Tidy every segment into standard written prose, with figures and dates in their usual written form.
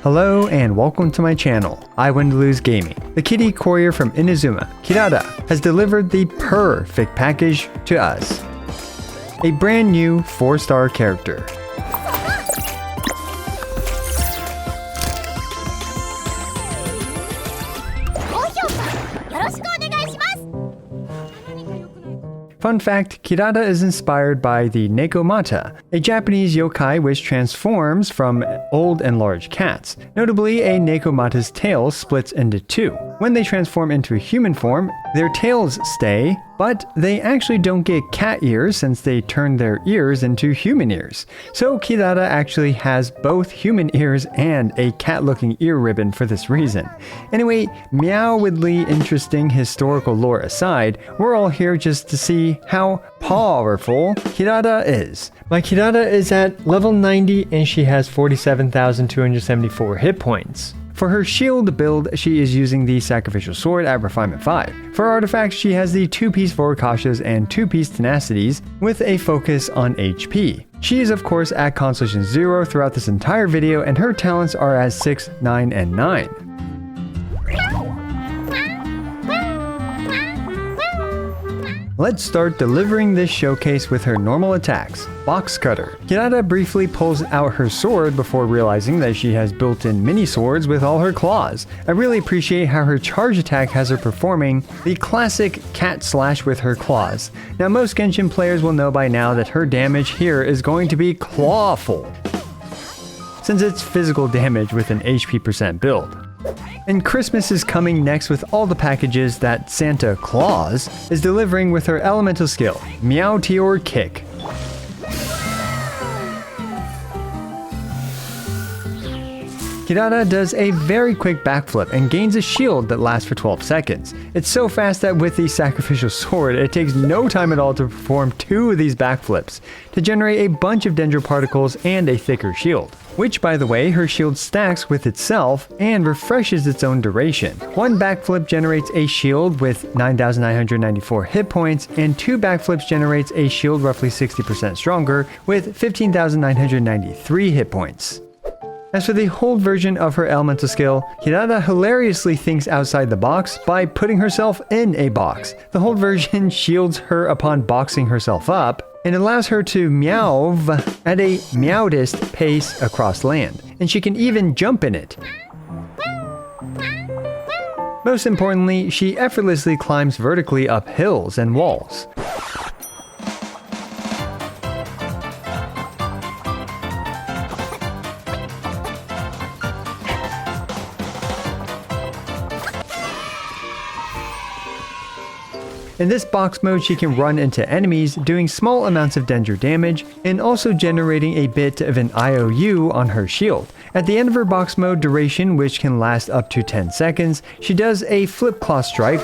Hello and welcome to my channel, I Win to Lose Gaming. The kitty courier from Inazuma, Kirara, has delivered the PURRFECT package to us. A brand new 4-star character. Fun fact, Kirara is inspired by the Nekomata, a Japanese yokai which transforms from old and large cats. Notably, a Nekomata's tail splits into two. When they transform into a human form, their tails stay, but they actually don't get cat ears since they turn their ears into human ears. So Kirara actually has both human ears and a cat-looking ear ribbon for this reason. Anyway, meowedly interesting historical lore aside, we're all here just to see how powerful Kirara is. My Kirara is at level 90 and she has 47,274 hit points. For her shield build, she is using the Sacrificial Sword at Refinement 5. For artifacts, she has the 2-piece Vorkashas and 2-piece Tenacities with a focus on HP. She is of course at Constellation 0 throughout this entire video and her talents are at 6, 9, and 9. Let's start delivering this showcase with her normal attacks. Box Cutter. Kirara briefly pulls out her sword before realizing that she has built-in mini swords with all her claws. I really appreciate how her charge attack has her performing the classic cat slash with her claws. Now most Genshin players will know by now that her damage here is going to be clawful, since it's physical damage with an HP percent build. And Christmas is coming next with all the packages that Santa Claus is delivering with her elemental skill, Meteor Kick. Kirara does a very quick backflip and gains a shield that lasts for 12 seconds. It's so fast that with the Sacrificial Sword, it takes no time at all to perform 2 of these backflips to generate a bunch of dendro particles and a thicker shield. Which, by the way, her shield stacks with itself and refreshes its own duration. 1 backflip generates a shield with 9,994 hit points, and 2 backflips generates a shield roughly 60% stronger with 15,993 hit points. As for the hold version of her elemental skill, Kirara hilariously thinks outside the box by putting herself in a box. The hold version shields her upon boxing herself up, and allows her to meow at a meowdest pace across land, and she can even jump in it. Most importantly, she effortlessly climbs vertically up hills and walls. In this box mode, she can run into enemies, doing small amounts of dendro damage, and also generating a bit of an IOU on her shield. At the end of her box mode duration, which can last up to 10 seconds, she does a flip claw strike,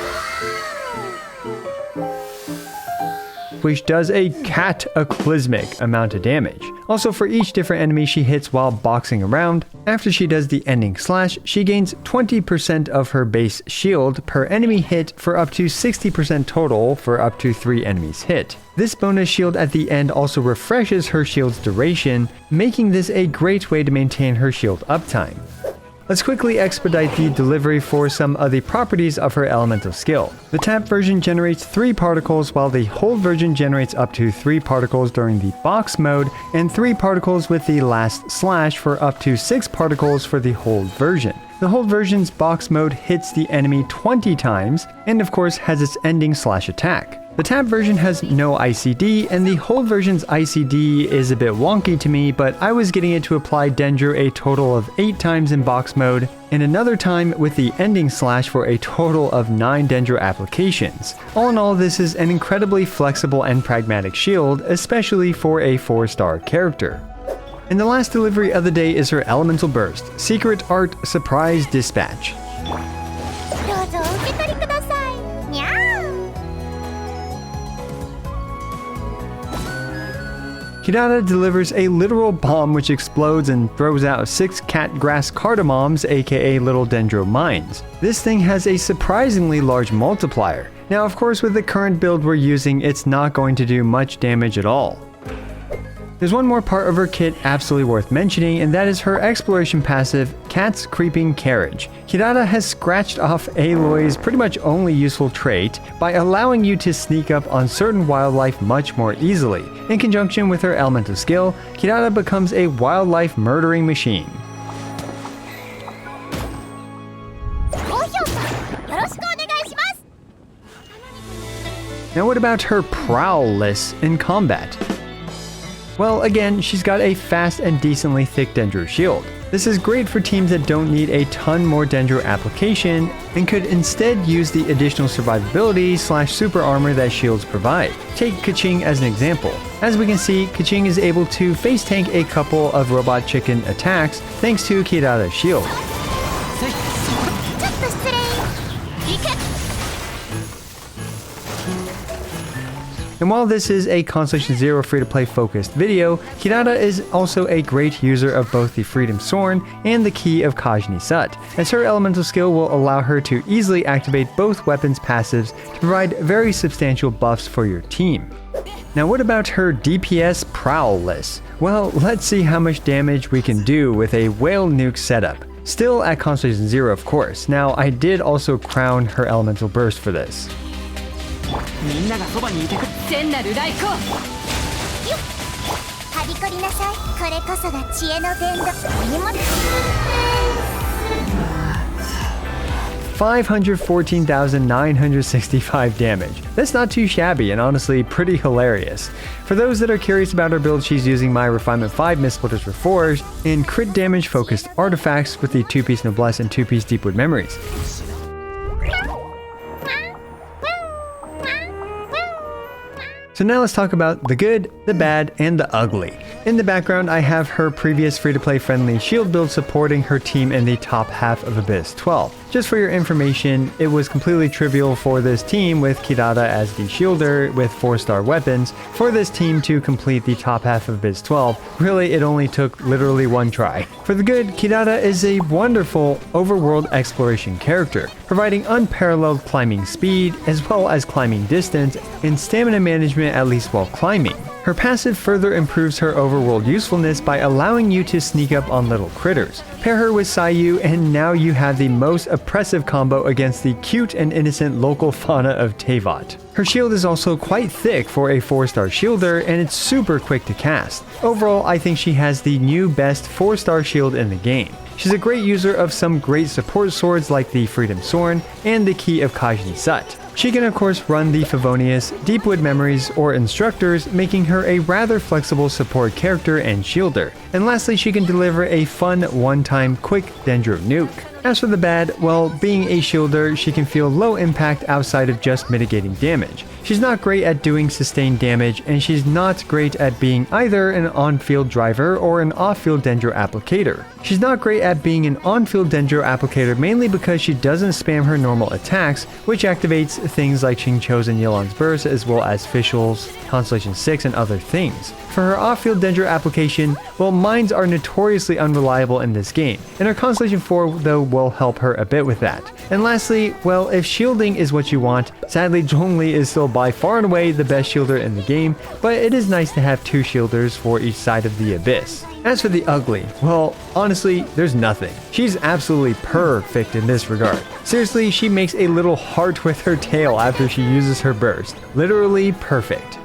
which does a cataclysmic amount of damage. Also, for each different enemy she hits while boxing around, after she does the ending slash, she gains 20% of her base shield per enemy hit for up to 60% total for up to 3 enemies hit. This bonus shield at the end also refreshes her shield's duration, making this a great way to maintain her shield uptime. Let's quickly expedite the delivery for some of the properties of her elemental skill. The tap version generates 3 particles while the hold version generates up to 3 particles during the box mode and 3 particles with the last slash for up to 6 particles for the hold version. The hold version's box mode hits the enemy 20 times and of course has its ending slash attack. The tap version has no ICD, and the hold version's ICD is a bit wonky to me, but I was getting it to apply dendro a total of 8 times in box mode, and another time with the ending slash for a total of 9 dendro applications. All in all, this is an incredibly flexible and pragmatic shield, especially for a 4-star character. And the last delivery of the day is her Elemental Burst, Secret Art Surprise Dispatch. Kirara delivers a literal bomb which explodes and throws out 6 cat grass cardamoms, aka little dendro mines. This thing has a surprisingly large multiplier. Now of course with the current build we're using, it's not going to do much damage at all. There's one more part of her kit absolutely worth mentioning, and that is her exploration passive, Cat's Creeping Carriage. Kirara has scratched off Aloy's pretty much only useful trait by allowing you to sneak up on certain wildlife much more easily. In conjunction with her elemental skill, Kirara becomes a wildlife murdering machine. Now what about her prowess in combat? Well, again, she's got a fast and decently thick Dendro shield. This is great for teams that don't need a ton more Dendro application and could instead use the additional survivability / super armor that shields provide. Take Keqing as an example. As we can see, Keqing is able to face tank a couple of robot chicken attacks thanks to Kirara's shield. And while this is a Constellation Zero free-to-play focused video, Kirara is also a great user of both the Freedom Sword and the Key of Kajni Sut, as her elemental skill will allow her to easily activate both weapons' passives to provide very substantial buffs for your team. Now what about her DPS prowess? Well, let's see how much damage we can do with a whale nuke setup. Still at Constellation Zero, of course. Now I did also crown her elemental burst for this. みんながそばにいてく聖なる来光よっはびこりなさいこれこそが知恵の伝道何も 514,965 damage. That's not too shabby and honestly pretty hilarious. For those that are curious about her build, she's using my Refinement 5 Mistsplitters Reforged and crit damage focused artifacts with the 2-piece Noblesse and 2-piece Deepwood Memories. So now let's talk about the good, the bad, and the ugly. In the background, I have her previous free-to-play friendly shield build supporting her team in the top half of Abyss 12. Just for your information, it was completely trivial for this team with Kirara as the shielder with 4-star weapons for this team to complete the top half of Abyss 12. Really, it only took literally one try. For the good, Kirara is a wonderful overworld exploration character, providing unparalleled climbing speed as well as climbing distance and stamina management at least while climbing. Her passive further improves her overworld usefulness by allowing you to sneak up on little critters. Pair her with Sayu and now you have the most oppressive combo against the cute and innocent local fauna of Teyvat. Her shield is also quite thick for a 4-star shielder and it's super quick to cast. Overall, I think she has the new best 4-star shield in the game. She's a great user of some great support swords like the Freedom Sword and the Key of Kajni Sut. She can of course run the Favonius, Deepwood Memories, or Instructors, making her a rather flexible support character and shielder. And lastly, she can deliver a fun, one-time, quick Dendro nuke. As for the bad, well, being a shielder, she can feel low impact outside of just mitigating damage. She's not great at doing sustained damage, and she's not great at being either an on-field driver or an off-field Dendro applicator. She's not great at being an on-field Dendro applicator mainly because she doesn't spam her normal attacks, which activates things like Xingqiu's and Yelan's burst as well as Fischl's, Constellation 6, and other things. For her off-field Dendro application, well, mines are notoriously unreliable in this game, and her Constellation 4 though will help her a bit with that. And lastly, well, if shielding is what you want, sadly Zhongli is still by far and away the best shielder in the game, but it is nice to have 2 shielders for each side of the Abyss. As for the ugly, well, honestly, there's nothing. She's absolutely perfect in this regard. Seriously, she makes a little heart with her tail after she uses her burst. Literally perfect.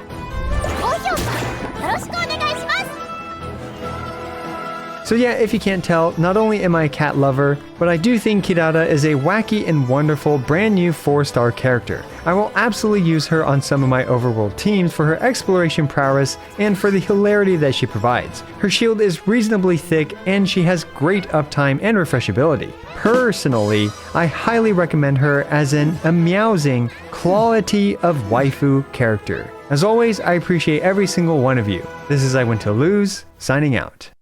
So yeah, if you can't tell, not only am I a cat lover, but I do think Kirara is a wacky and wonderful brand new 4-star character. I will absolutely use her on some of my overworld teams for her exploration prowess and for the hilarity that she provides. Her shield is reasonably thick and she has great uptime and refreshability. Personally, I highly recommend her as an amusing quality of waifu character. As always, I appreciate every single one of you. This is I Win to Lose, signing out.